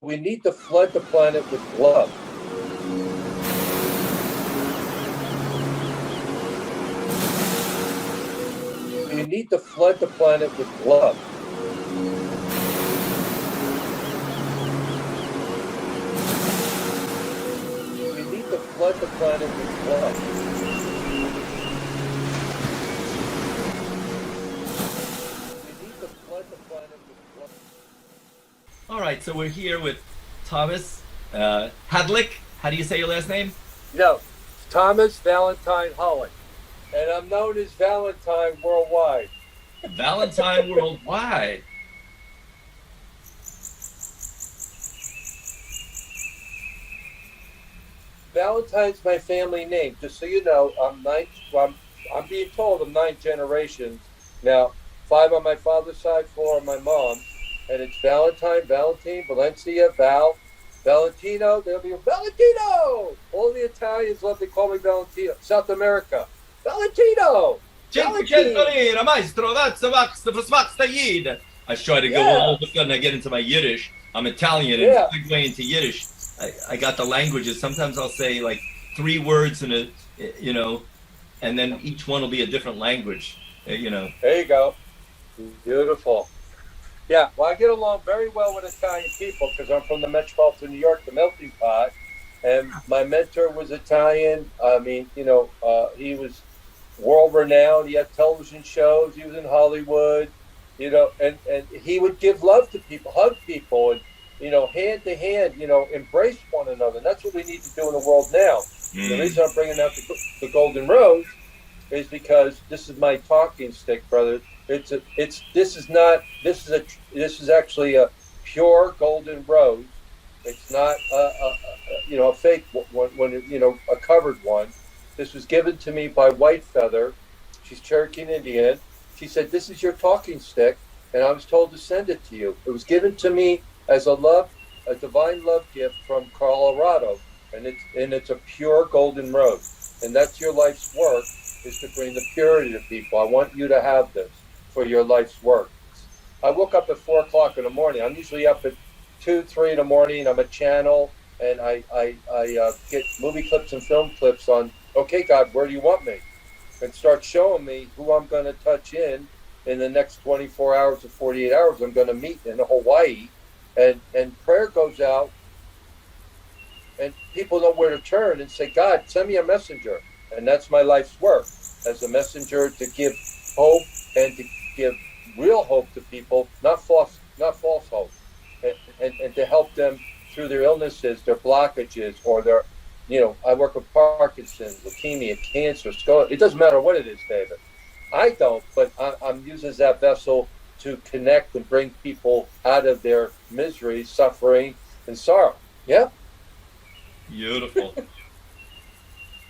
we need to flood the planet with love. We need to flood the planet with love. We need to flood the planet with love. We need to flood the planet with love. All right, so we're here with Thomas Holick. How do you say your last name? No, Thomas Valentine Holick. And I'm known as Valentine worldwide. Valentine worldwide. Valentine's my family name. Just so you know, I'm being told I'm 9 generations now. 5 on my father's side, 4 on my mom's, and it's Valentine, Valentine, Valencia, Valentino. They'll be Valentino. All the Italians love to call me Valentino. South America, Valentino. Maestro, that's the I try to go all of a sudden I get into my Yiddish. I'm Italian and segue into Yiddish. I got the languages. Sometimes I'll say like 3 words in a, and then each one will be a different language, There you go. Beautiful. Yeah, well, I get along very well with Italian people because I'm from the metropolitan New York, the melting pot, and my mentor was Italian. I mean, he was world-renowned. He had television shows. He was in Hollywood, and he would give love to people, hug people, and, hand to hand, embrace one another. And that's what we need to do in the world now. The reason I'm bringing out the golden rose is because this is my talking stick, brother. This is actually a pure golden rose. It's not a fake one, a covered one. This was given to me by White Feather. She's Cherokee Indian. She said, "This is your talking stick," and I was told to send it to you. It was given to me as a divine love gift from Colorado, and it's a pure golden rose. And that's your life's work, is to bring the purity to people. I want you to have this for your life's work. I woke up at 4 o'clock in the morning. I'm usually up at 2, 3 in the morning. I'm a channel, and I get movie clips and film clips on, okay, God, where do you want me? And start showing me who I'm going to touch in the next 24 hours or 48 hours. I'm going to meet in Hawaii, and prayer goes out, and people know where to turn and say, God, send me a messenger. And that's my life's work, as a messenger, to give hope and to give real hope to people, not false hope, and to help them through their illnesses, their blockages, or their, I work with Parkinson's, leukemia, cancer, skull. It doesn't matter what it is, David. I don't, but I'm using that vessel to connect and bring people out of their misery, suffering, and sorrow. Yeah. Beautiful.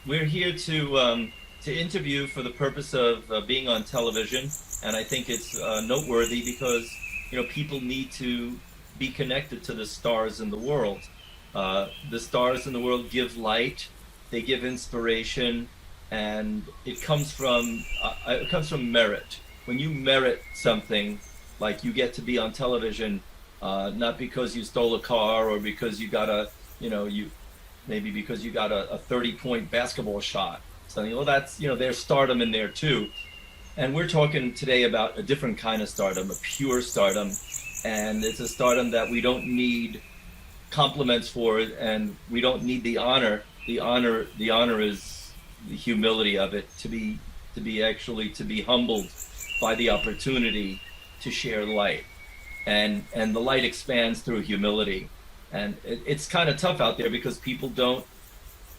We're here to interview for the purpose of being on television, and I think it's noteworthy because people need to be connected to the stars in the world. The stars in the world give light, they give inspiration, and it comes from merit. When you merit something, like you get to be on television, not because you stole a car or because you got maybe because you got a 30-point basketball shot. So, that's, there's stardom in there too. And we're talking today about a different kind of stardom, a pure stardom. And it's a stardom that we don't need compliments for it, and we don't need the honor. The honor is the humility of it, to be humbled by the opportunity to share light. And the light expands through humility. And it's kind of tough out there because people don't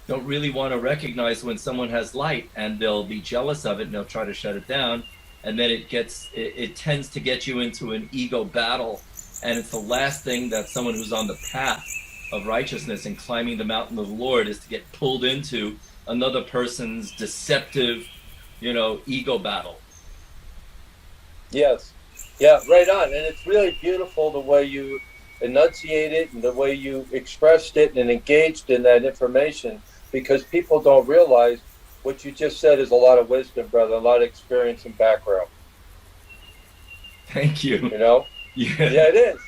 really want to recognize when someone has light, and they'll be jealous of it and they'll try to shut it down. And then it tends to get you into an ego battle. And it's the last thing that someone who's on the path of righteousness and climbing the mountain of the Lord is to get pulled into another person's deceptive, ego battle. Yes. Yeah, right on. And it's really beautiful the way you enunciate it and the way you expressed it and engaged in that information, because people don't realize what you just said is a lot of wisdom, brother, a lot of experience and background. Thank you. Yeah, it is.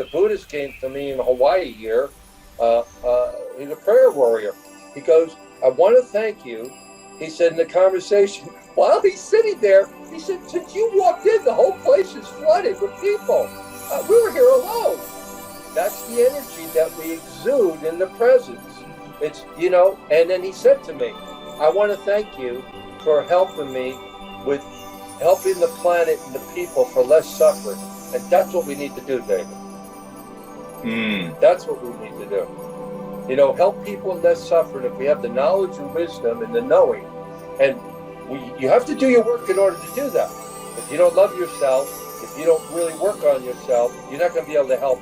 the Buddhist came to me in Hawaii here. He's a prayer warrior. He goes, I want to thank you. He said in the conversation, while he's sitting there, he said, since you walked in, the whole place is flooded with people. We were here alone. That's the energy that we exude in the presence. It's, and then he said to me, I want to thank you for helping me with helping the planet and the people for less suffering. And that's what we need to do, David. That's what we need to do. Help people less suffering if we have the knowledge and wisdom and the knowing. And you have to do your work in order to do that. If you don't love yourself, if you don't really work on yourself, you're not going to be able to help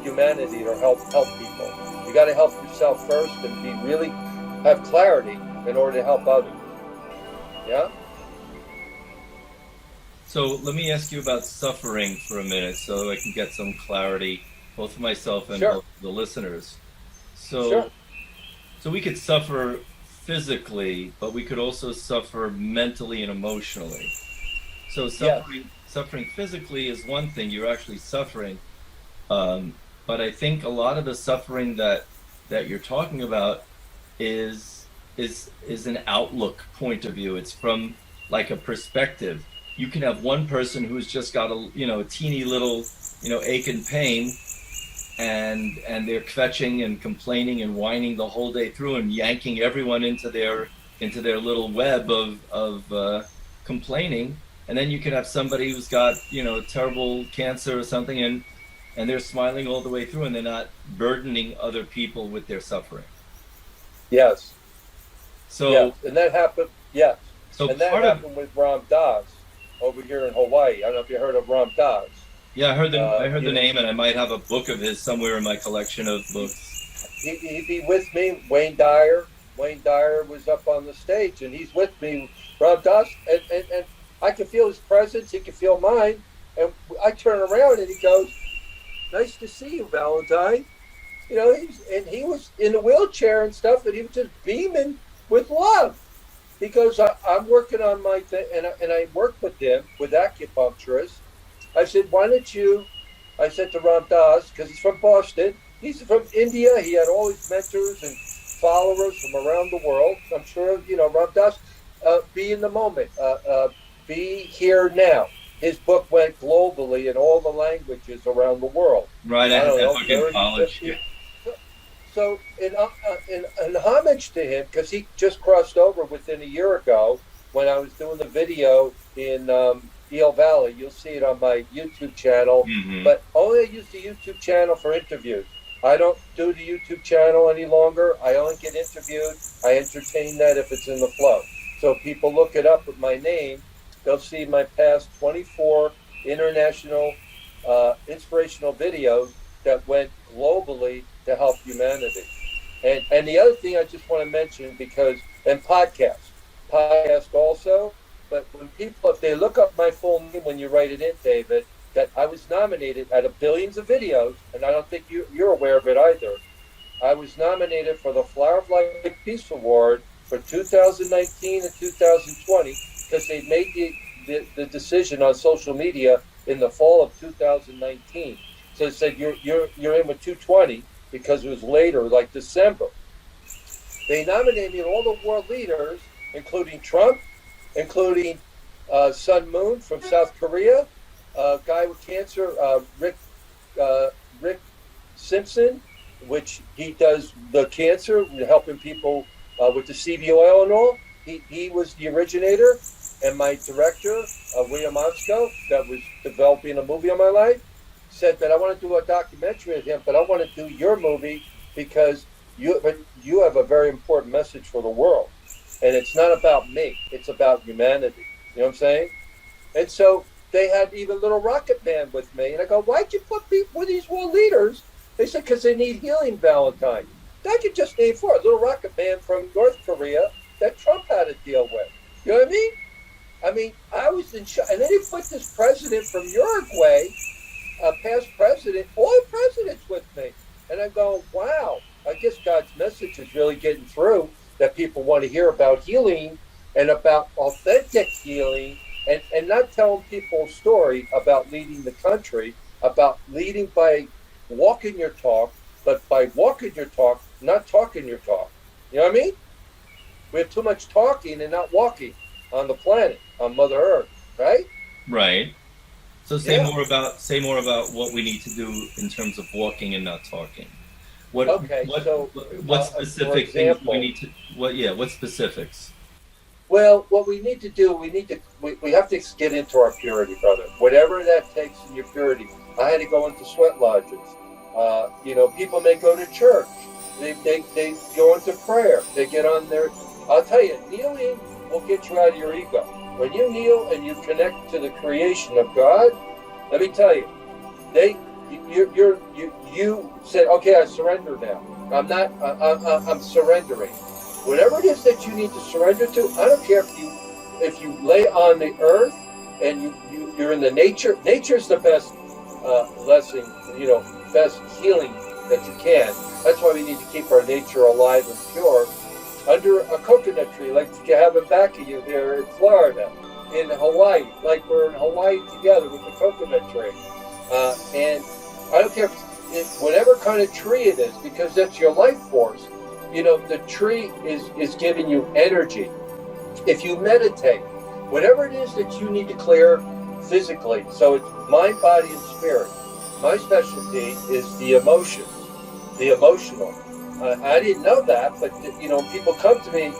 humanity or help people. You got to help yourself first and really have clarity in order to help others. Yeah? So let me ask you about suffering for a minute so I can get some clarity, both for myself and Sure. the listeners. So, Sure. so we could suffer physically, but we could also suffer mentally and emotionally. So suffering physically is one thing, you're actually suffering. But I think a lot of the suffering that you're talking about is an outlook point of view. It's from like a perspective. You can have one person who's just got a teeny little ache and pain, and they're kvetching and complaining and whining the whole day through and yanking everyone into their little web of complaining. And then you can have somebody who's got terrible cancer or something, and they're smiling all the way through, and they're not burdening other people with their suffering. Yes. So yes. And that happened. Yes. So and that happened with Ram Dass over here in Hawaii. I don't know if you heard of Ram Dass. Yeah, I heard the name, and I might have a book of his somewhere in my collection of books. He'd be with me. Wayne Dyer was up on the stage, and he's with me. Ram Dass, and I can feel his presence. He can feel mine. And I turn around, and he goes, "Nice to see you, Valentine." He was in a wheelchair and stuff, and he was just beaming with love. He goes, I'm working on my thing, and I work with him, with acupuncturists. I said, I said to Ram Dass, because he's from Boston, he's from India, he had all his mentors and followers from around the world. I'm sure, Ram Dass, be in the moment, be here now. His book went globally in all the languages around the world. Right, I had that book in college. So in homage to him, because he just crossed over within a year ago when I was doing the video in Eel Valley. You'll see it on my YouTube channel, but only I use the YouTube channel for interviews. I don't do the YouTube channel any longer. I only get interviewed. I entertain that if it's in the flow. So if people look it up with my name, they'll see my past 24 international inspirational videos that went globally to help humanity. And the other thing I just want to mention, and podcast also, but when people, if they look up my full name when you write it in, David, that I was nominated out of billions of videos, and I don't think you're aware of it either. I was nominated for the Flower of Life Peace Award for 2019 and 2020 because they made the decision on social media in the fall of 2019. So they said you're in with 220 because it was later, like December. They nominated me, and all the world leaders, including Trump, including Sun Moon from South Korea, guy with cancer, Rick Simpson, which he does the cancer, helping people with the CV oil and all. He was the originator, and my director, William Moscow, that was developing a movie on my life, said that I want to do a documentary of him, but I want to do your movie because you have a very important message for the world. And it's not about me. It's about humanity. You know what I'm saying? And so they had even Little Rocket Man with me. And I go, why'd you put people with these world leaders? They said, because they need healing, Valentine. That you just name for it. Little Rocket Man from North Korea that Trump had to deal with. You know what I mean? I mean, I was in shock. And then he put this president from Uruguay, a past president, all the presidents with me. And I go, wow, I guess God's message is really getting through, that people want to hear about healing and about authentic healing, and not telling people a story about leading the country, about leading by walking your talk, but by walking your talk, not talking your talk. You know what I mean? We have too much talking and not walking on the planet, on Mother Earth, right? Right. So Yeah. say more about what we need to do in terms of walking and not talking. What Okay. what So, what for specific things do we example, need to what specifics? well, what we need to do, we have to get into our purity, brother. Whatever that takes in your purity. I had to go into sweat lodges. People may go to church. They go into prayer. They get on their. I'll tell you, kneeling will get you out of your ego. When you kneel and you connect to the creation of God, let me tell you, they you said, okay, I surrender now. I'm not. I'm surrendering. Whatever it is that you need to surrender to, I don't care if you lay on the earth and you're in the nature. Nature's the best blessing, best healing that you can. That's why we need to keep our nature alive and pure under a coconut tree, like you have in back of you there in Florida, in Hawaii, like we're in Hawaii together with the coconut tree. And I don't care whatever kind of tree it is, because that's your life force. The tree is giving you energy. If you meditate, whatever it is that you need to clear physically, so it's mind, body, and spirit. My specialty is the emotions, the emotional. I didn't know that, but people come to me.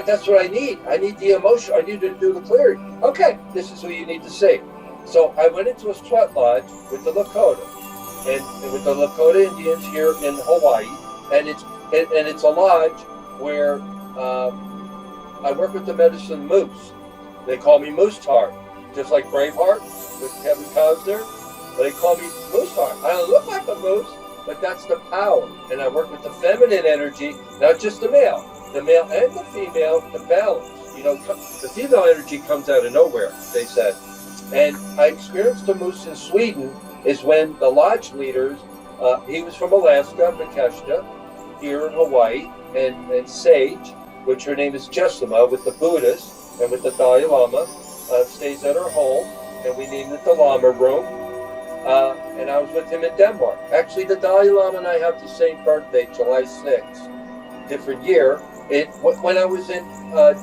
That's what I need. I need the emotion. I need to do the clearing. Okay, this is who you need to see. So I went into a sweat lodge with the Lakota, and with the Lakota Indians here in Hawaii, and it's a lodge where I work with the medicine moose. They call me Moose Tart, just like Braveheart with Kevin Costner. They call me Moose Tart. I don't look like a moose, but that's the power. And I work with the feminine energy, not just the male and the female, the balance. The female energy comes out of nowhere, they said. And I experienced the moose in Sweden is when the lodge leaders, he was from Alaska, Makeshta, here in Hawaii, and Sage, which her name is Jessima, with the Buddhists and with the Dalai Lama, stays at her home, and we named it the Lama Room. And I was with him in Denmark. Actually, the Dalai Lama and I have the same birthday, July 6th, different year. When I was in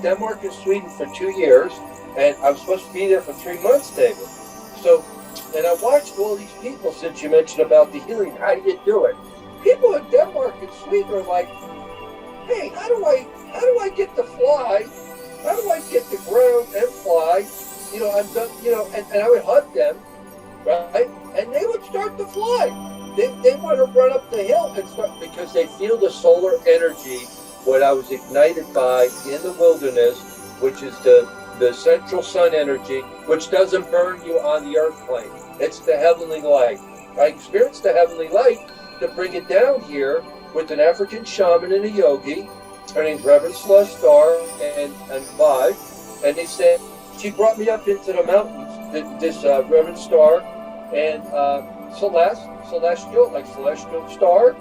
Denmark and Sweden for 2 years, and I was supposed to be there for 3 months, David. So, and I watched all these people, since you mentioned about the healing, how do you do it? People in Denmark and Sweden are like, hey, how do I get to fly? How do I get to ground and fly? I'm done, and I would hug them, right? And they would start to fly. They want to run up the hill and start, because they feel the solar energy, what I was ignited by in the wilderness, which is the central sun energy, which doesn't burn you on the earth plane. It's the heavenly light. I experienced the heavenly light to bring it down here with an African shaman and a yogi. Her name's Reverend Celeste Starr and Vibe. And they said, she brought me up into the mountains, this Reverend Starr and Celestial Star.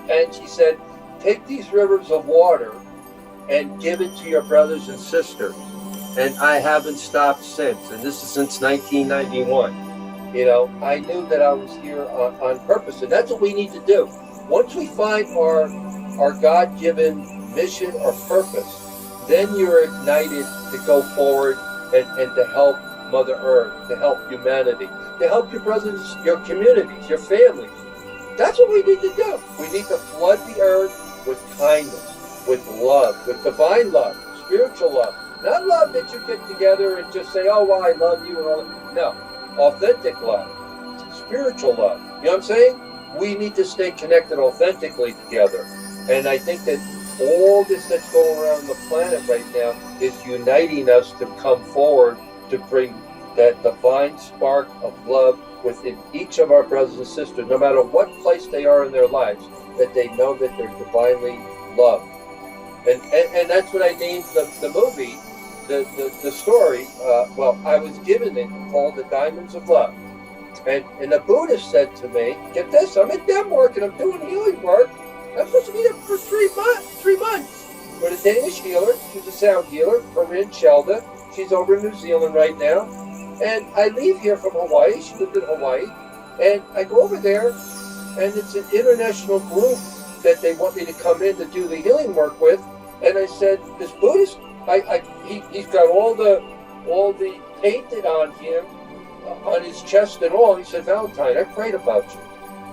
And she said, take these rivers of water and give it to your brothers and sisters. And I haven't stopped since. And this is since 1991. I knew that I was here on purpose. And that's what we need to do. Once we find our God-given mission or purpose, then you're ignited to go forward and to help Mother Earth, to help humanity, to help your brothers, your communities, your families. That's what we need to do. We need to flood the earth with kindness, with love, with divine love, spiritual love. Not love that you get together and just say, oh, well, I love you and all that. No, authentic love, spiritual love. You know what I'm saying? We need to stay connected authentically together. And I think that all this that's going around the planet right now is uniting us to come forward to bring that divine spark of love within each of our brothers and sisters, no matter what place they are in their lives, that they know that they're divinely loved. And that's what I named the movie, the story. I was given it called The Diamonds of Love. And the Buddhist said to me, get this, I'm in Denmark and I'm doing healing work. I'm supposed to be there for 3 months. With a Danish healer, she's a sound healer, Corinne Shelda. She's over in New Zealand right now. And I leave here from Hawaii. She lived in Hawaii. And I go over there, and it's an international group that they want me to come in to do the healing work with. And I said, this Buddhist, he's got all the painted on him, on his chest and all. He said, Valentine, I prayed about you.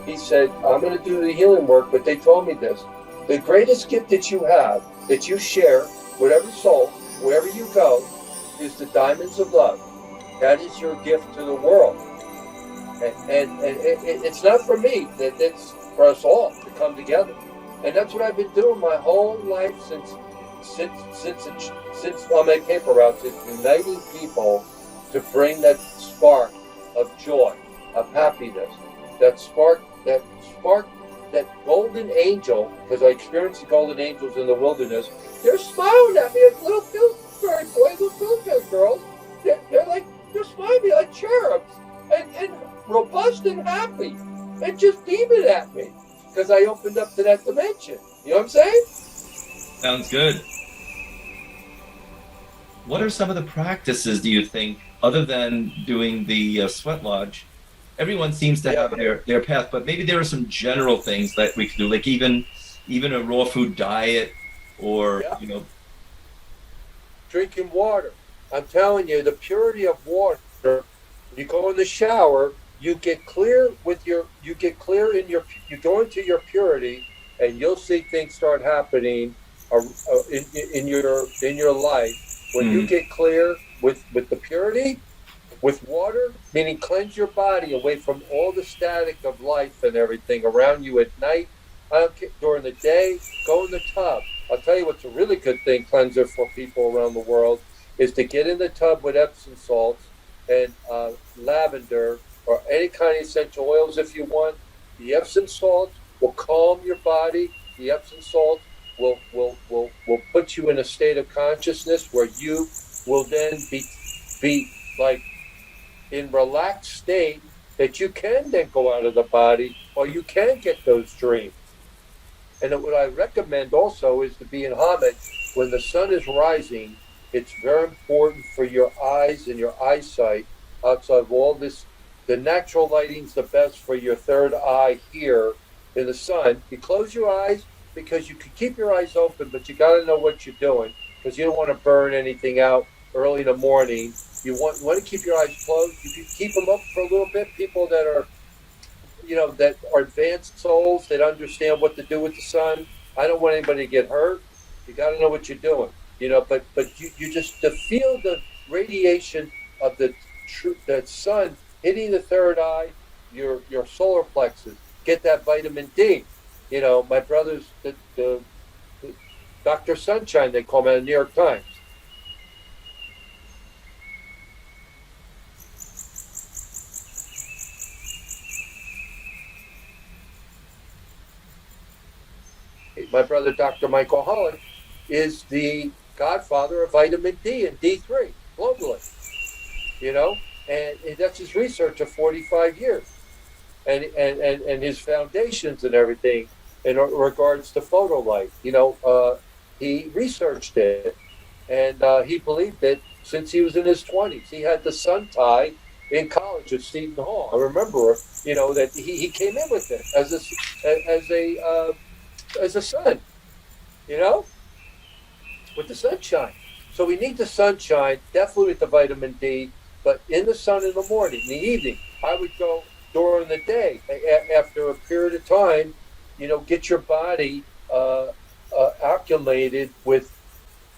He said, I'm going to do the healing work, but they told me this. The greatest gift that you have, that you share with every soul, wherever you go, is the diamonds of love. That is your gift to the world. And it's not for me, it's for us all to come together. And that's what I've been doing my whole life since on my paper routes, is uniting people to bring that spark of joy, of happiness, that spark, that golden angel, because I experienced the golden angels in the wilderness. They're smiling at me like little Pillsbury boys, little Pillsbury girls. They're smiling like cherubs and robust and happy and just beaming at me because I opened up to that dimension. You know what I'm saying? Sounds good. What are some of the practices, do you think, other than doing the sweat lodge? Everyone seems to have their path, but maybe there are some general things that we can do, like even a raw food diet, or drinking water. I'm telling you, the purity of water. You go in the shower, you get clear you go into your purity, and you'll see things start happening in your life when you get clear with the purity. With water, meaning cleanse your body away from all the static of life and everything around you at night. During the day, go in the tub. I'll tell you what's a really good thing, cleanser for people around the world, is to get in the tub with Epsom salts and lavender or any kind of essential oils if you want. The Epsom salts will calm your body. The Epsom salts will put you in a state of consciousness where you will then be like in relaxed state, that you can then go out of the body, or you can get those dreams. And what I recommend also is to be in homage when the sun is rising. It's very important for your eyes and your eyesight. Outside of all this, the natural lighting's the best for your third eye here in the sun. You close your eyes because you can keep your eyes open, but you got to know what you're doing, because you don't want to burn anything out early in the morning. You want to keep your eyes closed. You can keep them up for a little bit. People that are, that are advanced souls that understand what to do with the sun. I don't want anybody to get hurt. You got to know what you're doing, But you just to feel the radiation of the sun hitting the third eye, your solar plexus. Get that vitamin D. My brother's the Dr. Sunshine, they call him, in the New York Times. My brother, Dr. Michael Holick, is the godfather of vitamin D and D3 globally, and that's his research of 45 years and his foundations and everything in regards to photo light. He researched it, and he believed it since he was in his 20s. He had the sun tie in college at Seton Hall. I remember, that he came in with it as a sun, with the sunshine. So we need the sunshine, definitely with the vitamin D, but in the sun in the morning, in the evening. I would go during the day after a period of time, get your body acclimated with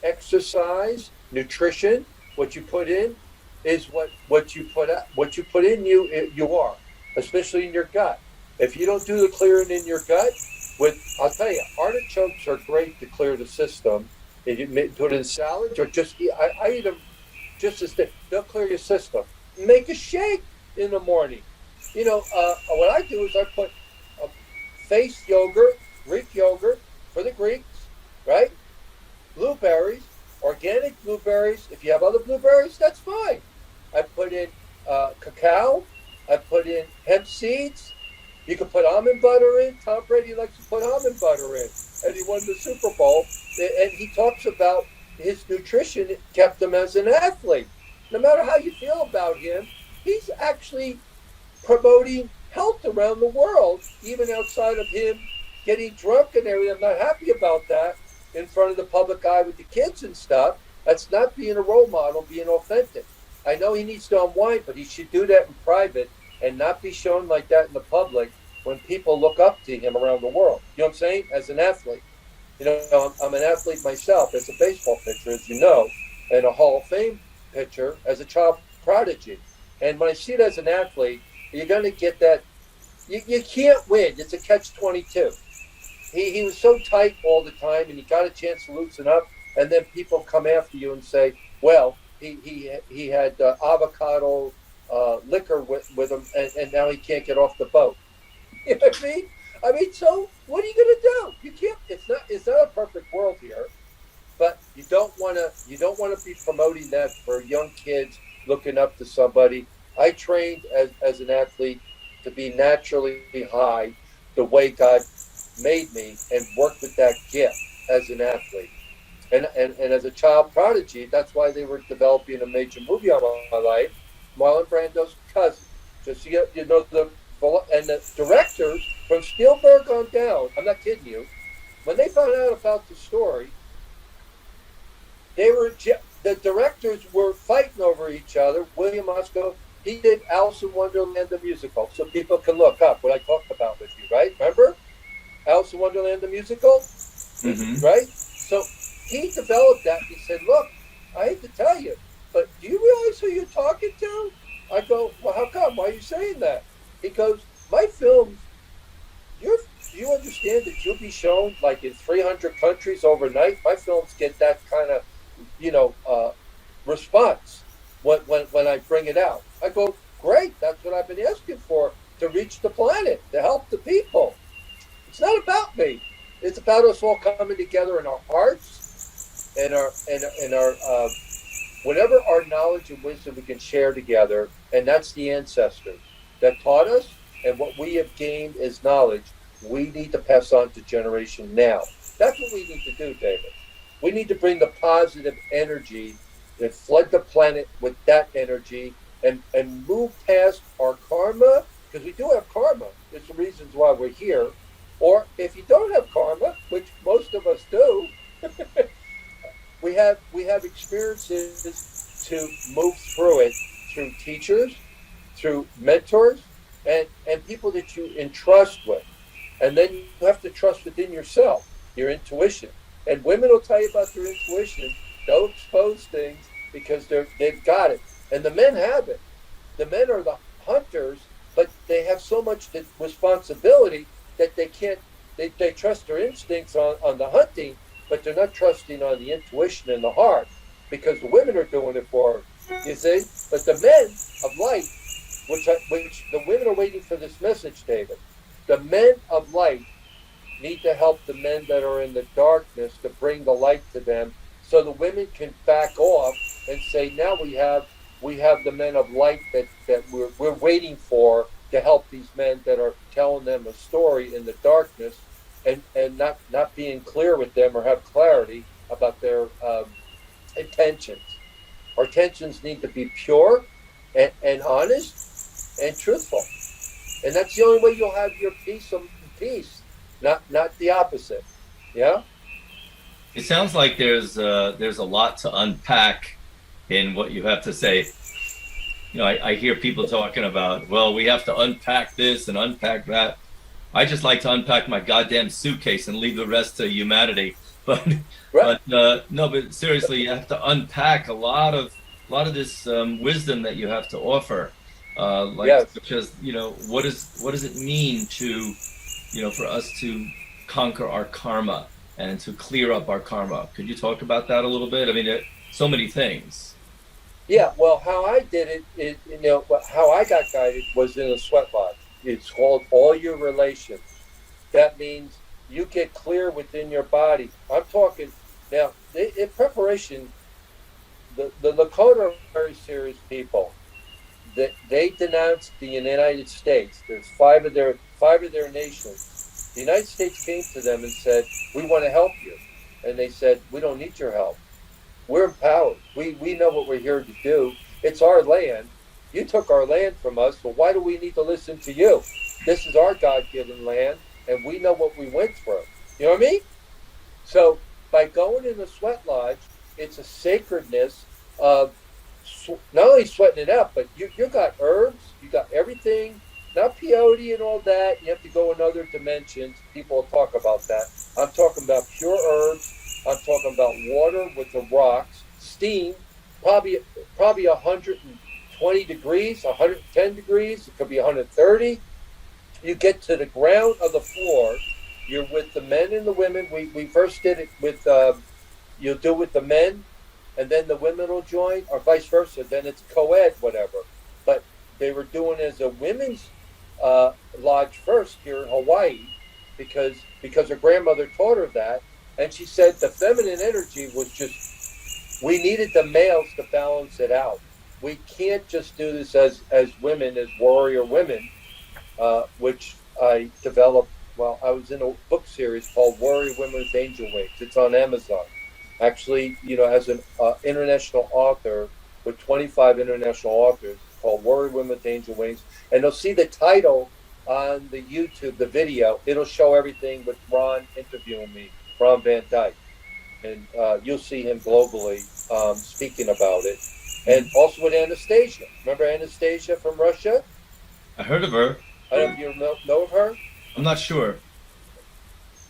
exercise, nutrition. What you put in is what you put out. What you put in you are, especially in your gut. If you don't do the clearing in your gut, I'll tell you, artichokes are great to clear the system. If you put in salads or just I eat them just as they'll clear your system. Make a shake in the morning. What I do is I put face yogurt, Greek yogurt for the Greeks, right? Blueberries, organic blueberries. If you have other blueberries, that's fine. I put in cacao. I put in hemp seeds. You can put almond butter in. Tom Brady likes to put almond butter in. And he won the Super Bowl. And he talks about his nutrition kept him as an athlete. No matter how you feel about him, he's actually promoting health around the world, even outside of him getting drunk and everything. I'm not happy about that in front of the public eye with the kids and stuff. That's not being a role model, being authentic. I know he needs to unwind, but he should do that in private and not be shown like that in the public when people look up to him around the world. You know what I'm saying? As an athlete, I'm an athlete myself as a baseball pitcher, as you know, and a Hall of Fame pitcher as a child prodigy. And when I see it as an athlete, you're going to get that. You can't win. It's a catch-22. He was so tight all the time, and he got a chance to loosen up, and then people come after you and say, well, he had avocado liquor with him, and now he can't get off the boat. You know what I mean? So what are you going to do? You can't. It's not a perfect world here, but you don't want to be promoting that for young kids looking up to somebody. I trained as an athlete to be naturally high, the way God made me, and worked with that gift as an athlete. And as a child prodigy, that's why they were developing a major movie on my life, Marlon Brando's cousin. Just so you know the directors from Spielberg on down. I'm not kidding you. When they found out about the story, the directors were fighting over each other. William Osco, he did Alice in Wonderland the musical, so people can look up what I talked about with you, right? Remember Alice in Wonderland the musical, right? So he developed that. He said, "Look, I hate to tell you, but do you realize who you're talking to?" I go, "Well, how come? Why are you saying that?" He goes, "My films, do you understand that you'll be shown like in 300 countries overnight? My films get that kind of, response when I bring it out." I go, "Great, that's what I've been asking for, to reach the planet, to help the people. It's not about me. It's about us all coming together in our hearts and our whatever our knowledge and wisdom we can share together, and that's the ancestors that taught us, and what we have gained as knowledge, we need to pass on to generation now. That's what we need to do, David. We need to bring the positive energy and flood the planet with that energy and move past our karma, because we do have karma. It's the reasons why we're here. Or if you don't have karma, which most of us do, we have experiences to move through it through teachers, through mentors, and people that you entrust with. And then you have to trust within yourself, your intuition. And women will tell you about their intuition. They'll expose things because they've got it. And the men have it. The men are the hunters, but they have so much responsibility that they can't. They trust their instincts on the hunting, but they're not trusting on the intuition and the heart, because the women are doing it for them. You see, but the men of light, which the women are waiting for this message, David. The men of light need to help the men that are in the darkness to bring the light to them, so the women can back off and say, now we have the men of light that we're waiting for, to help these men that are telling them a story in the darkness, and not being clear with them or have clarity about their intentions. Our intentions need to be pure and honest and truthful. And that's the only way you'll have your peace, not the opposite. Yeah? It sounds like there's a lot to unpack in what you have to say. I hear people talking about, well, we have to unpack this and unpack that. I just like to unpack my goddamn suitcase and leave the rest to humanity. But Right. but seriously, you have to unpack a lot of this wisdom that you have to offer. Yes. Such as, what does it mean to, for us to conquer our karma and to clear up our karma? Could you talk about that a little bit? I mean, so many things. Yeah, well, how I did it, how I got guided was in a sweat lodge. It's called All Your Relations. That means you get clear within your body. I'm talking now, in preparation, the Lakota are very serious people. They denounced the United States. There's five of their nations. The United States came to them and said, "We want to help you," and they said, "We don't need your help. We're empowered. We know what we're here to do. It's our land. You took our land from us, so why do we need to listen to you? This is our God-given land, and we know what we went through. You know what I mean? So by going in the sweat lodge, it's a sacredness of not only sweating it out, but you got herbs, you got everything, not peyote and all that. You have to go in other dimensions. People talk about that. I'm talking about pure herbs. I'm talking about water with the rocks, steam, probably 120 degrees, 110 degrees. It could be 130. You get to the ground of the floor. You're with the men and the women. We first did it with you'll do it with the men, and then the women will join, or vice versa. Then it's co-ed, whatever. But they were doing it as a women's lodge first here in Hawaii because her grandmother taught her that, and she said the feminine energy was just we needed the males to balance it out. We can't just do this as women, as warrior women, which I developed. Well, I was in a book series called Warrior Women with Angel Wings. It's on Amazon. Actually, as an international author with 25 international authors, called Warrior Women with Angel Wings. And they'll see the title on the YouTube, the video. It'll show everything with Ron interviewing me, Ron Van Dyke. And you'll see him globally speaking about it. And also with Anastasia. Remember Anastasia from Russia? I heard of her. I don't know if you know of her. I'm not sure.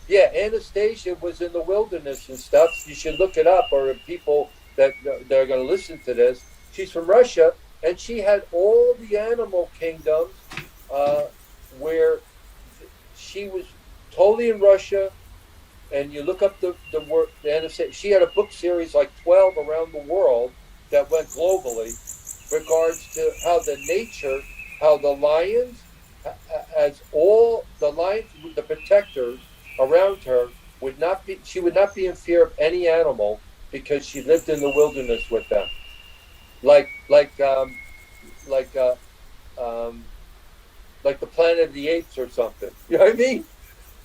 Yeah, Anastasia was in the wilderness and stuff. You should look it up, or people that are going to listen to this. She's from Russia, and she had all the animal kingdoms where she was totally in Russia. And you look up the work, the Anastasia. She had a book series like 12 around the world that went globally, regards to how the nature, how the lions, as all the lions, the protectors around her she would not be in fear of any animal because she lived in the wilderness with them, like like uh, um, like the Planet of the Apes or something. You know what I mean?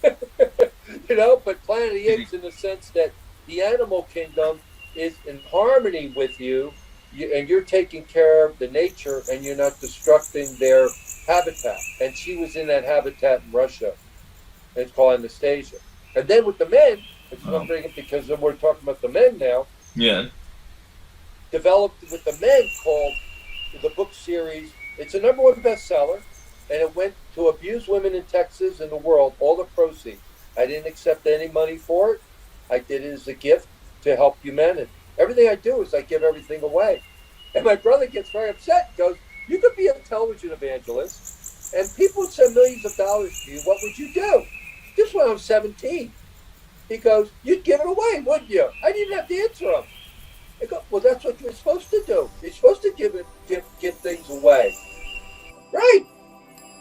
But Planet of the Apes in the sense that the animal kingdom is in harmony with and you're taking care of the nature, and you're not destructing their habitat. And she was in that habitat in Russia. It's called Anastasia. And then with the men, which is I'm bringing because we're talking about the men now. Yeah. Developed with the men called the book series. It's a #1 bestseller, and it went to abused women in Texas and the world. All the proceeds. I didn't accept any money for it. I did it as a gift to help humanity. Everything I do is I give everything away. And my brother gets very upset and goes, "You could be a television evangelist, and people would send millions of dollars to you. What would you do?" Just when I was 17. He goes, "You'd give it away, wouldn't you?" I didn't have to answer him. I go, "Well, that's what you're supposed to do. You're supposed to give things away." Right.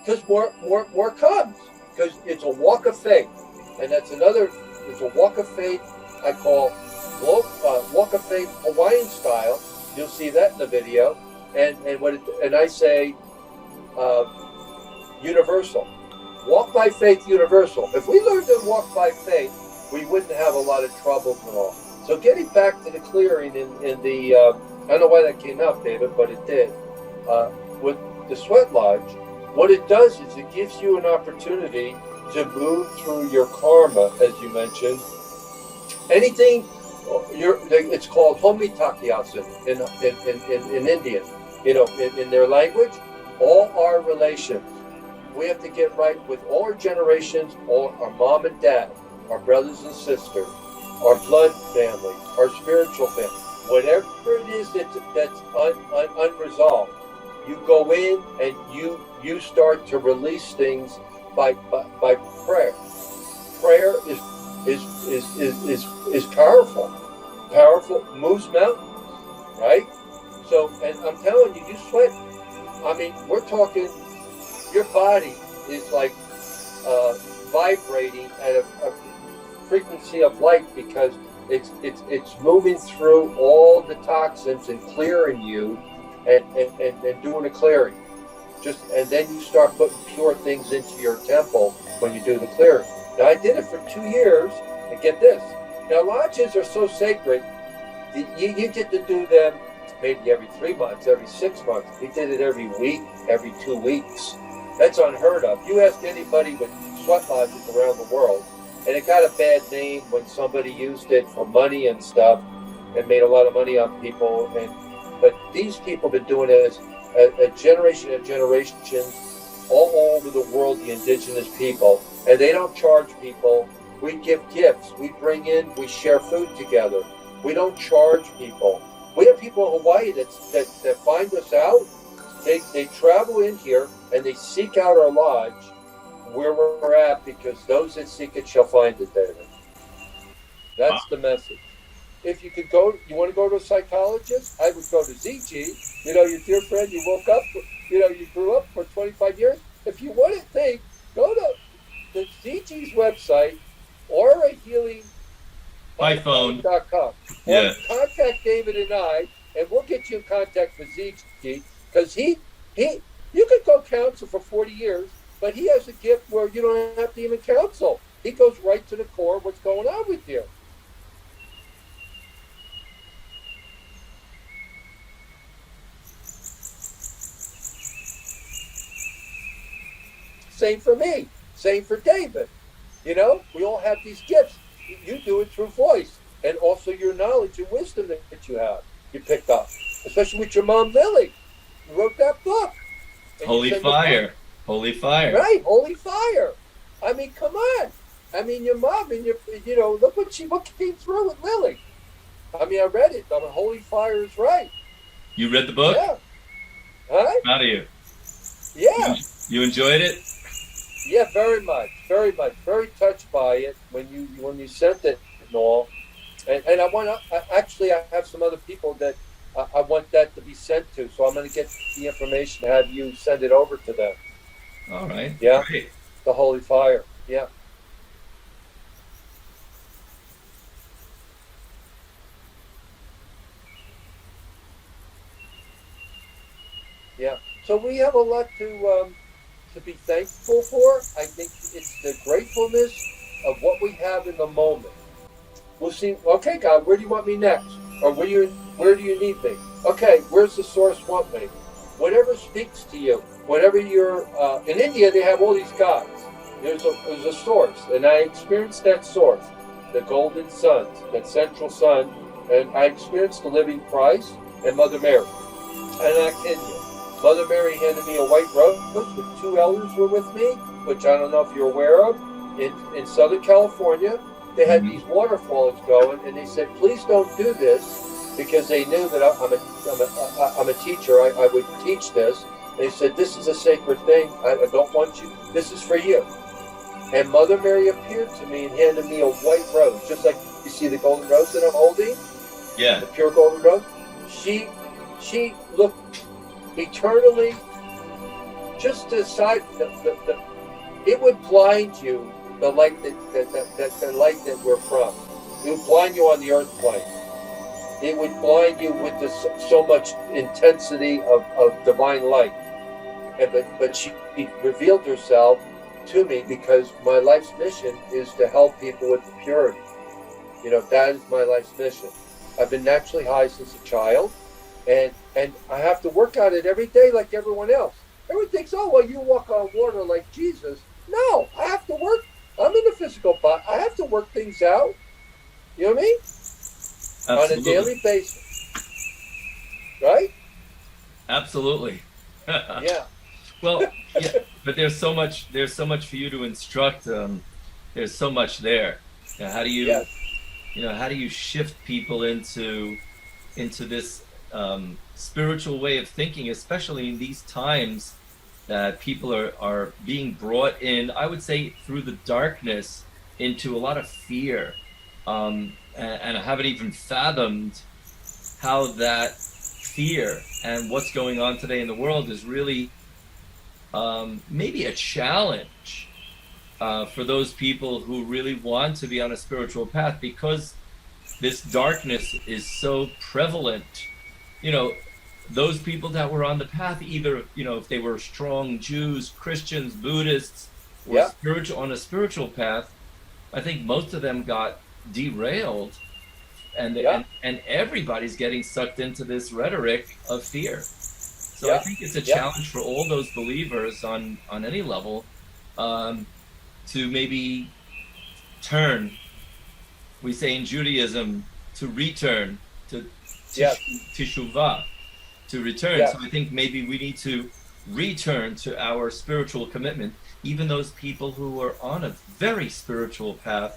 Because more comes. Because it's a walk of faith. And it's a walk of faith I call walk of faith Hawaiian style. You'll see that in the video. And I say universal. Walk by faith universal. If we learned to walk by faith, we wouldn't have a lot of troubles and all. So getting back to the clearing in the, I don't know why that came out, David, but it did. With the sweat lodge, what it does is it gives you an opportunity to move through your karma, as you mentioned. Anything, it's called homitakiasin in Indian, in their language. All our relations, we have to get right with all our generations, all our mom and dad, our brothers and sisters, our blood family, our spiritual family, whatever it is that's unresolved. You go in and you start to release things by prayer. Prayer is powerful. Powerful, moves mountains, right? So, and I'm telling you, you sweat. I mean, we're talking. Your body is like vibrating at a frequency of light because it's moving through all the toxins and clearing you, and doing a clearing. And then you start putting pure things into your temple when you do the clearing. Now I did it for 2 years, and get this. Now lodges are so sacred that you get to do them maybe every 3 months, every 6 months. He did it every week, every 2 weeks. That's unheard of. You ask anybody with sweat lodges around the world, and it got a bad name when somebody used it for money and stuff and made a lot of money on people. But these people have been doing it as a generation and generations all over the world, the indigenous people, and they don't charge people. We give gifts. We bring in, we share food together. We don't charge people. We have people in Hawaii that find us out. They travel in here and they seek out our lodge where we're at, because those that seek it shall find it, David. That's the message. If you could go, you want to go to a psychologist, I would go to ZG. Your dear friend you woke up, you grew up for 25 years. If you want to think, go to the ZG's website, Aura Healing iPhone.com. Or contact David and I, and we'll get you in contact with ZG, because you could go counsel for 40 years, but he has a gift where you don't have to even counsel. He goes right to the core of what's going on with you. Same for me. Same for David. We all have these gifts. You do it through voice, and also your knowledge and wisdom that you have, you picked up, especially with your mom, Lily. You wrote that book. Holy Fire. Holy Fire. Right, Holy Fire. I mean, come on. I mean, your mom and look what came through with Lily. I mean, I read it. I mean, Holy Fire is right. You read the book? Yeah. Huh? Proud of you. Yeah. You enjoyed it? Yeah, very much, very much, very touched by it when you sent it and all. And I have some other people that I want that to be sent to, so I'm going to get the information, have you send it over to them. All right. Yeah. Great. The Holy Fire. Yeah. Yeah. So we have a lot to be thankful for. I think it's the gratefulness of what we have in the moment. We'll see. Okay, God, where do you want me next? Or where do you need me? Okay, where's the source want me? Whatever speaks to you, whatever you're. In India, they have all these gods. There's a source, and I experienced that source, the golden sun, that central sun, and I experienced the living Christ and Mother Mary. And I kid you. Mother Mary handed me a white rose with 2 elders were with me, which I don't know if you're aware of. In Southern California, they had these waterfalls going, and they said, please don't do this, because they knew that I'm a teacher. I would teach this. They said, this is a sacred thing. I don't want you. This is for you. And Mother Mary appeared to me and handed me a white rose, just like you see the golden rose that I'm holding. Yeah. The pure golden rose. She looked eternally just aside. It would blind you, the light the light that we're from. It would blind you on the earth plane. It would blind you with so much intensity of divine light. But she revealed herself to me, because my life's mission is to help people with purity. That is my life's mission. I've been naturally high since a child, and I have to work on it every day like everyone else. Everyone thinks, oh, well, you walk on water like Jesus. No, I have to work. I'm in the physical body. I have to work things out. You know what I mean? Absolutely. On a daily basis. Right? Absolutely. Yeah. Well, yeah, but there's so much for you to instruct. There's so much there. How do you, how do you shift people into this spiritual way of thinking, especially in these times that people are being brought in, I would say, through the darkness into a lot of fear, and I haven't even fathomed how that fear and what's going on today in the world is really maybe a challenge for those people who really want to be on a spiritual path, because this darkness is so prevalent. Those people that were on the path, either, if they were strong Jews, Christians, Buddhists, or on a spiritual path, I think most of them got derailed and everybody's getting sucked into this rhetoric of fear. So I Yeah. think it's a Yeah. challenge for all those believers on any level, to maybe turn. We say in Judaism to return, to Yes. teshuvah, to return. So Yes. I think maybe we need to return to our spiritual commitment. Even those people who are on a very spiritual path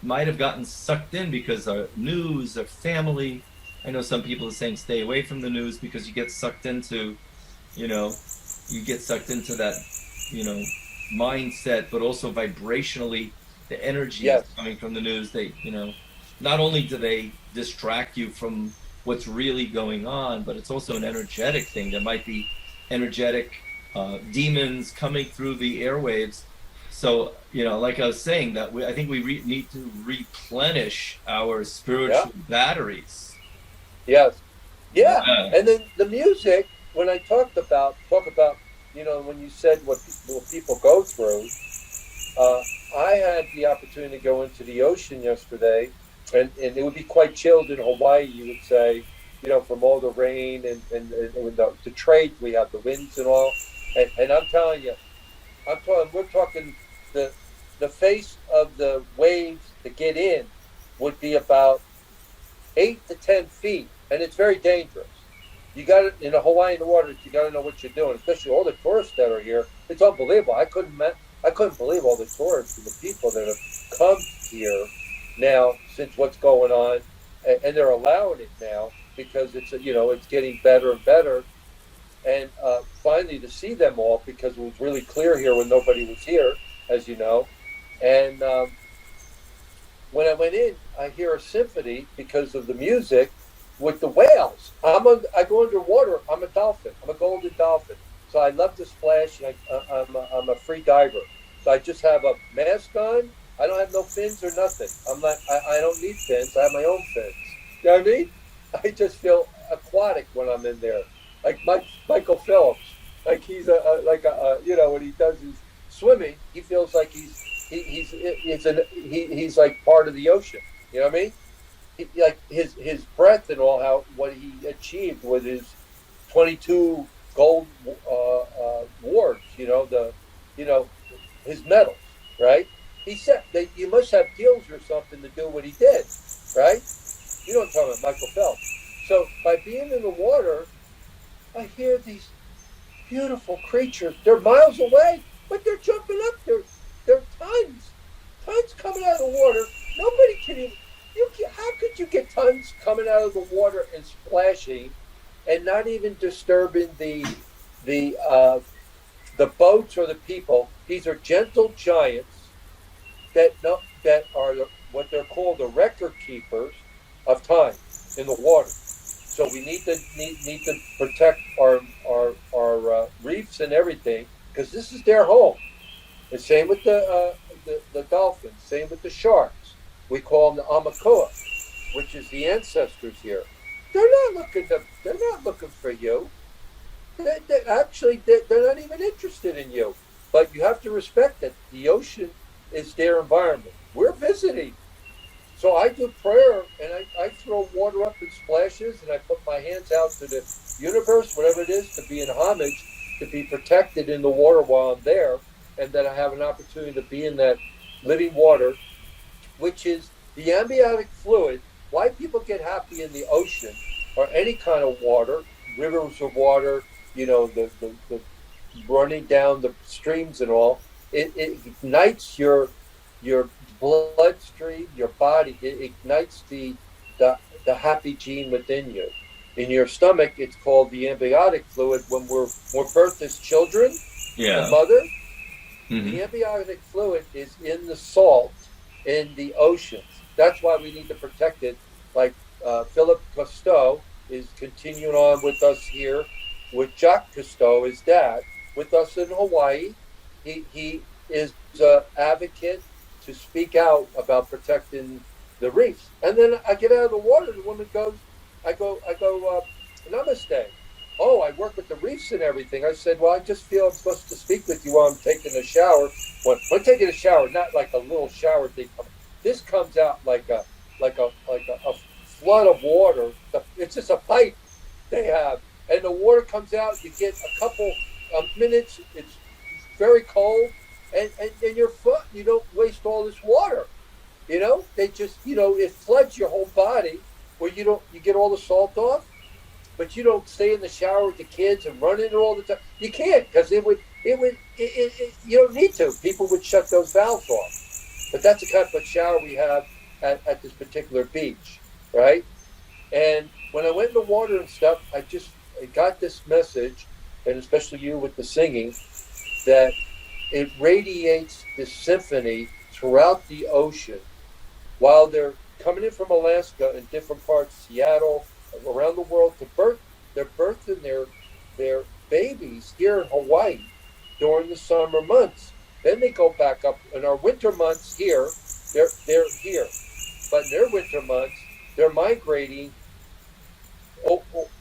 might have gotten sucked in because of news or family. I know some people are saying stay away from the news because you get sucked into, you know, you get sucked into that, you know, mindset, but also vibrationally, the energies Yes. coming from the news, they, not only do they distract you from what's really going on, but it's also an energetic thing. There might be energetic demons coming through the airwaves. So, like I was saying, that I think we need to replenish our Yeah. spiritual batteries. Yes. Yeah. Yeah. And then the music, when I talk about, when you said what people go through, uh, I had the opportunity to go into the ocean yesterday, and it would be quite chilled in Hawaii, you would say, from all the rain and the trades we have, the winds and all. And I'm telling you, we're talking the the face of the waves to get in would be about 8 to 10 feet, and it's very dangerous. You got it in the Hawaiian waters. You got to know what you're doing, especially all the tourists that are here. It's unbelievable. I couldn't believe all the tourists and the people that have come here now since what's going on, and they're allowing it now because it's getting better and better. And finally to see them all because it was really clear here when nobody was here, as you know, and when I went in, I hear a symphony because of the music with the whales. I go underwater. I'm a dolphin. I'm a golden dolphin. So I love to splash. I'm a free diver. So I just have a mask on. I don't have no fins or nothing. I don't need fins. I have my own fins. You know what I mean? I just feel aquatic when I'm in there, like Michael Phillips. Like he's when he does his swimming, he feels like he's like part of the ocean. You know what I mean? Like his breath and all, how what he achieved with his 22 gold awards. You know his medals, right? He said that you must have gills or something to do what he did, right? You know what I'm talking about, Michael Phelps. So by being in the water, I hear these beautiful creatures. They're miles away, but they're jumping up. They're tons coming out of the water. Nobody can even. How could you get tons coming out of the water and splashing, and not even disturbing the uh, the boats or the people? These are gentle giants that are what they're called the record keepers of time in the water. So we need to protect our reefs and everything because this is their home. The same with the dolphins. Same with the sharks. We call them the Amakua, which is the ancestors here. They're not looking for you. They're not even interested in you. But you have to respect that the ocean is their environment. We're visiting. So I do prayer and I throw water up in splashes and I put my hands out to the universe, whatever it is, to be in homage, to be protected in the water while I'm there, and that I have an opportunity to be in that living water, which is the amniotic fluid. Why people get happy in the ocean or any kind of water, rivers of water, the running down the streams and all, it ignites your bloodstream, your body. It ignites the the happy gene within you. In your stomach, it's called the amniotic fluid. When we're birthed as children, the Yeah. mother, Hmm. the amniotic fluid is in the salt in the oceans. That's why we need to protect it. Like Philip Cousteau is continuing on with us here, with Jacques Cousteau, his dad, with us in Hawaii. He is an advocate to speak out about protecting the reefs. And then I get out of the water. The woman goes, namaste. Oh, I work with the reefs and everything. I said, well, I just feel I'm supposed to speak with you while I'm taking a shower. When taking a shower, not like a little shower thing. This comes out like a flood of water. It's just a pipe they have, and the water comes out. You get a couple of minutes. It's very cold, and your foot. You don't waste all this water. They just it floods your whole body where you get all the salt off, but you don't stay in the shower with the kids and run in it all the time. You can't because you don't need to. People would shut those valves off. But that's the kind of shower we have at this particular beach, right? And when I went in the water and stuff, I got this message, and especially you with the singing, that it radiates this symphony throughout the ocean while they're coming in from Alaska and different parts, Seattle, around the world to birth. They're birthing their babies here in Hawaii during the summer months. Then they go back up in our winter months here. They're here, but in their winter months they're migrating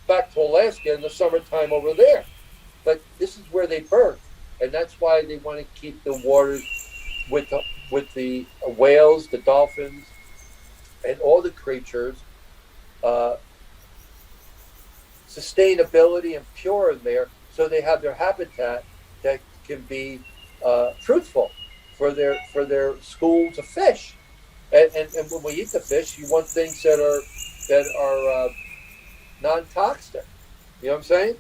back to Alaska in the summertime over there. But this is where they birth, and that's why they want to keep the waters with the whales, the dolphins, and all the creatures, uh, sustainability and pure in there, so they have their habitat that can be fruitful for their schools of fish. And when we eat the fish, you want things that are non-toxic. You know what I'm saying?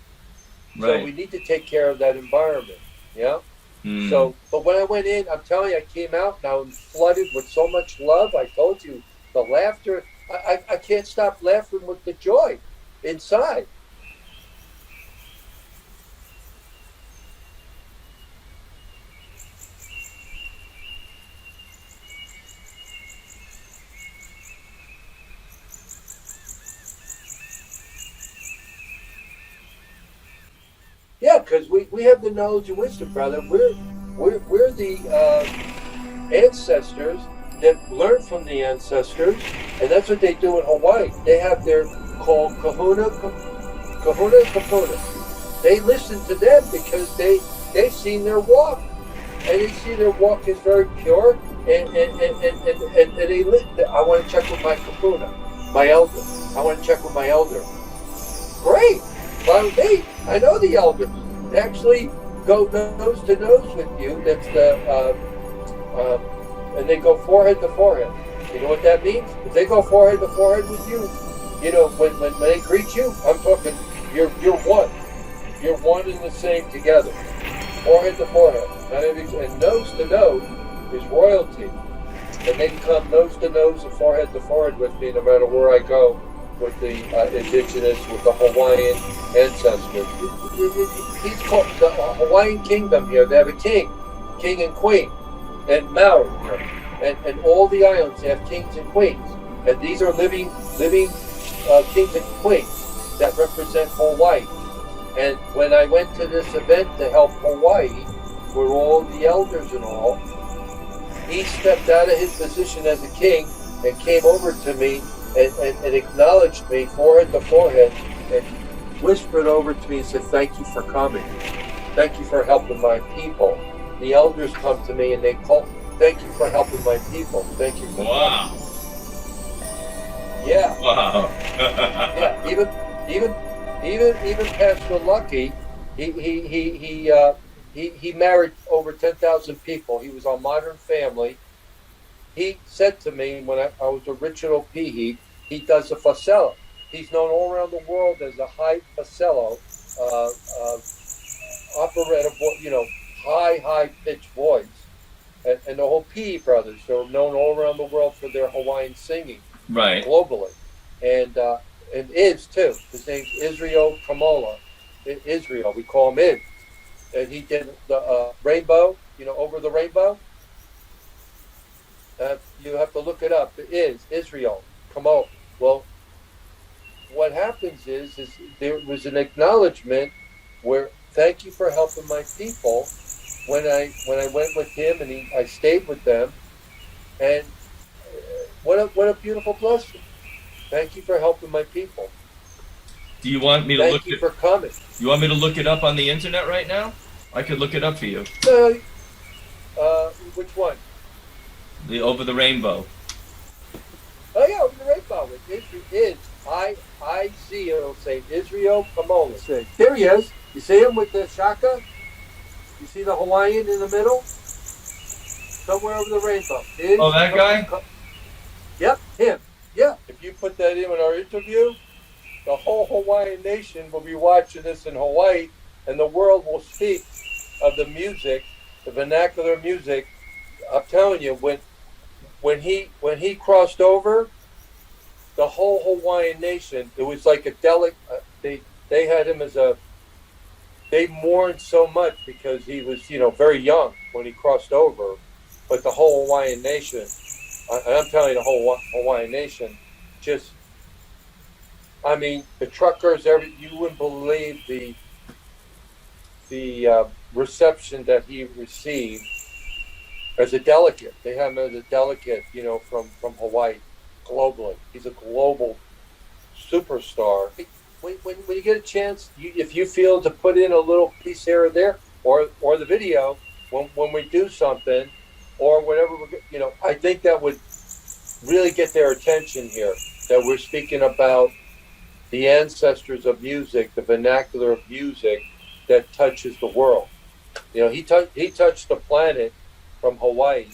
Right. So we need to take care of that environment. Yeah. Mm. So, but when I went in, I'm telling you, I came out and I was flooded with so much love. I told you, the laughter. I can't stop laughing with the joy inside. Yeah, because we have the knowledge and wisdom, brother. We're the ancestors that learn from the ancestors, and that's what they do in Hawaii. They have their called kahuna and kapuna. They listen to them because they've seen their walk, and they see their walk is very pure, and they I want to check with my kapuna, my elder. I want to check with my elder. Great. Well, me, I know the elders. They actually go nose to nose with you. That's and they go forehead to forehead. You know what that means? If they go forehead to forehead with you, when they greet you, I'm talking, you're one. You're one and the same together. Forehead to forehead. And nose to nose is royalty. And they come nose to nose and forehead to forehead with me no matter where I go. With the indigenous, with the Hawaiian ancestors. He's called the Hawaiian kingdom here. They have a king and queen, and Maui, and all the islands they have kings and queens, and these are living kings and queens that represent Hawaii. And when I went to this event to help Hawaii, where all the elders and all, he stepped out of his position as a king and came over to me. And acknowledged me forehead to forehead and whispered over to me and said, "Thank you for coming. Thank you for helping my people." The elders come to me and they call, "Thank you for helping my people. Thank you for wow. coming." Yeah. Wow. Yeah. Even Pastor Lucky, he married over 10,000 people. He was on Modern Family. He said to me when I was original Pihi, he does a facello. He's known all around the world as a high facello, operative, high pitched voice. And the whole Pihi brothers, they're known all around the world for their Hawaiian singing, right, globally. And Iz too. His name's Israel Kamola. Israel, we call him Iz. And he did the rainbow, over the rainbow. You have to look it up. It is Israel. Come on. Well, what happens is there was an acknowledgement where thank you for helping my people. When I went with him and I stayed with them, and what a beautiful blessing. Thank you for helping my people. Do you want me to Thank you for coming. You want me to look it up on the internet right now? I could look it up for you. Which one? The Over the Rainbow. Oh yeah, Over the Rainbow. I-Z. It'll say Israel Kamoli. There he is. You see him with the shaka? You see the Hawaiian in the middle? Somewhere over the rainbow. Oh, that guy? Yep, him. Yeah. If you put that in our interview, the whole Hawaiian nation will be watching this in Hawaii, and the world will speak of the music, the vernacular music. I'm telling you, when he crossed over, the whole Hawaiian nation, it was like a they had him as they mourned so much because he was, very young when he crossed over. But the whole Hawaiian nation, I'm telling you, the whole Hawaiian nation, just, I mean, the truckers, you wouldn't believe the reception that he received as a delegate. They have him as a delegate, from Hawaii globally. He's a global superstar. When you get a chance, if you feel to put in a little piece here or there, or the video, when we do something, or whatever, I think that would really get their attention here, that we're speaking about the ancestors of music, the vernacular of music that touches the world. He touched the planet from Hawaii.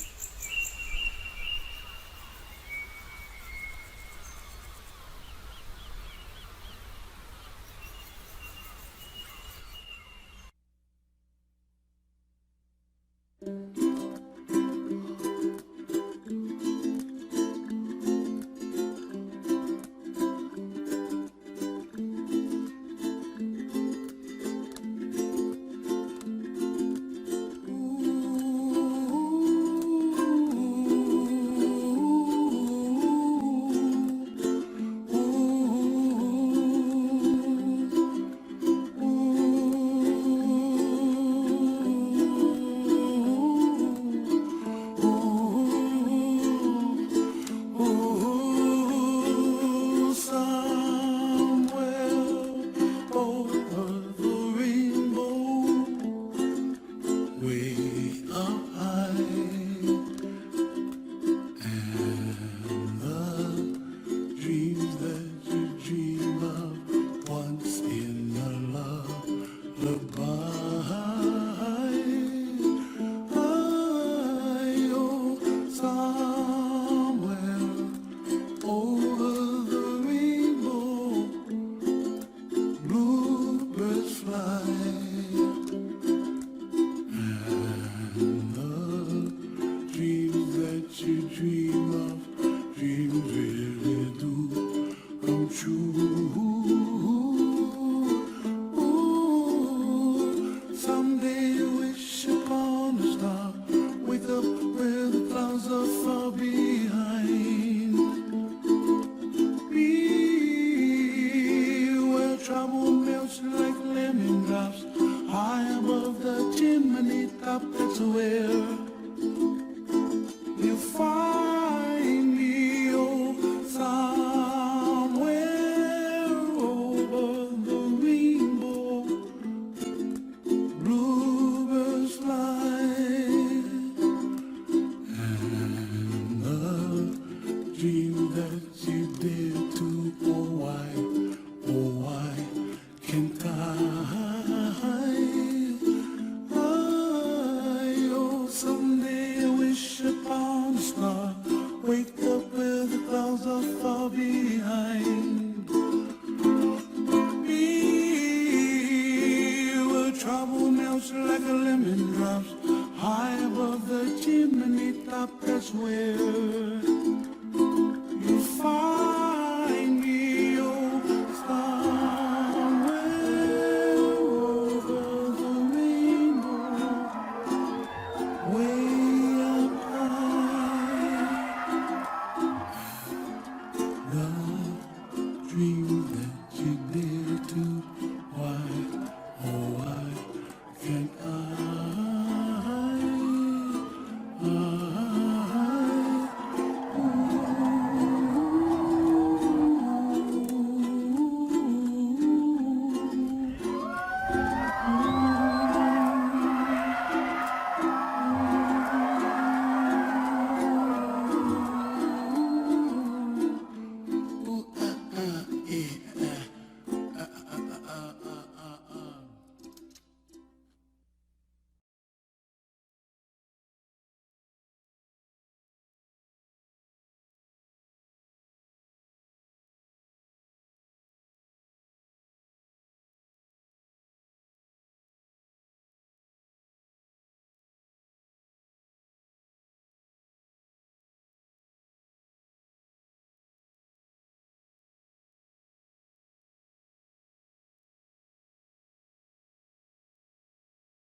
Like lemon drops high above the chimney top, that's where